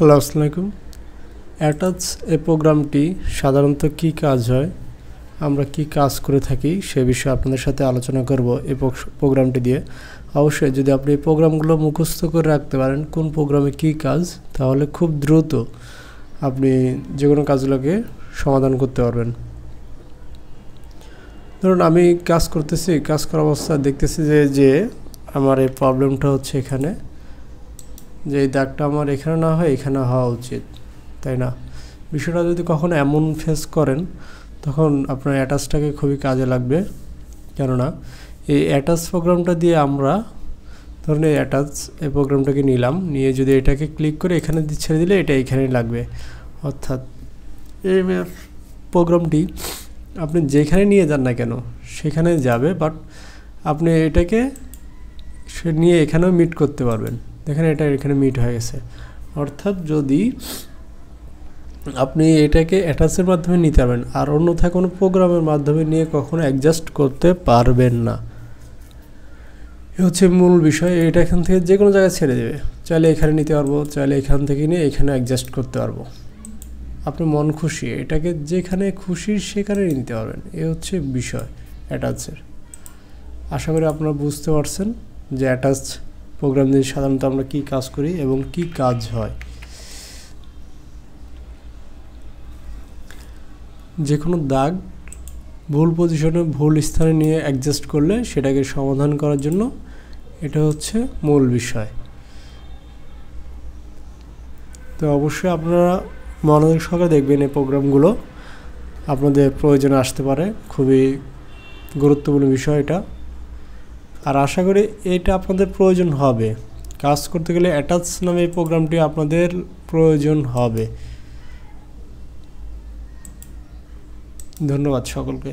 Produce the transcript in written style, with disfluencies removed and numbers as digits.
Hello আসসালামু আলাইকুম। Attach এই প্রোগ্রামটি সাধারণত কি কাজ হয়, আমরা কি কাজ করে থাকি সে বিষয়ে আপনাদের সাথে আলোচনা করব এই প্রোগ্রামটি দিয়ে। অবশ্যই যদি আপনি এই প্রোগ্রামগুলো মুখস্থ করে রাখতে পারেন কোন প্রোগ্রামে কি কাজ, তাহলে খুব দ্রুত আপনি যে কোনো কাজগুলোকে সমাধান করতে পারবেন। ধরুন আমি কাজ করতেছি, কাজ করার অবস্থা দেখতেছি যে আমার এই প্রবলেমটা হচ্ছে এখানে, যে এই দাগটা আমার এখানে না হয় এখানে হওয়া উচিত, তাই না? বিষয়টা যদি কখনো এমন ফেস করেন তখন আপনার অ্যাটাচটাকে খুবই কাজে লাগবে। কেননা এই অ্যাটাচ প্রোগ্রামটা দিয়ে আমরা ধরুন এই অ্যাটাচ এই প্রোগ্রামটাকে নিলাম, নিয়ে যদি এটাকে ক্লিক করে এখানে ছেড়ে দিলে এটা এখানেই লাগবে। অর্থাৎ এই প্রোগ্রামটি আপনি যেখানে নিয়ে যান না কেন সেখানে যাবে, বাট আপনি এটাকে নিয়ে এখানেও মিট করতে পারবেন। দেখেন এটা এখানে মিট হয়ে গেছে। অর্থাৎ যদি আপনি এটাকে অ্যাটাচের মাধ্যমে নিতে পারবেন, আর অন্যথায় কোনো প্রোগ্রামের মাধ্যমে নিয়ে কখনো অ্যাডজাস্ট করতে পারবেন না। এ হচ্ছে মূল বিষয়। এটা এখান থেকে যে কোনো জায়গায় ছেড়ে দেবে, চাইলে এখানে নিতে পারবো, চাইলে এখান থেকে নিয়ে এখানে অ্যাডজাস্ট করতে পারবো। আপনি মন খুশি এটাকে যেখানে খুশি সেখানে নিতে পারবেন। এ হচ্ছে বিষয় অ্যাটাচের। আশা করি আপনারা বুঝতে পারছেন যে অ্যাটাচ প্রোগ্রাম দিয়ে সাধারণত আমরা কী কাজ করি এবং কি কাজ হয়। যে কোনো দাগ ভুল পজিশনে ভুল স্থানে নিয়ে অ্যাডজাস্ট করলে সেটাকে সমাধান করার জন্য এটা হচ্ছে মূল বিষয়। তো অবশ্যই আপনারা মনোযোগ সহকারে দেখবেন, এই প্রোগ্রামগুলো আপনাদের প্রয়োজনে আসতে পারে। খুবই গুরুত্বপূর্ণ বিষয় এটা, আর আশা করি এটা আপনাদের প্রয়োজন হবে। কাজ করতে গেলে অ্যাটাচ নামে এই প্রোগ্রামটি আপনাদের প্রয়োজন হবে। ধন্যবাদ সকলকে।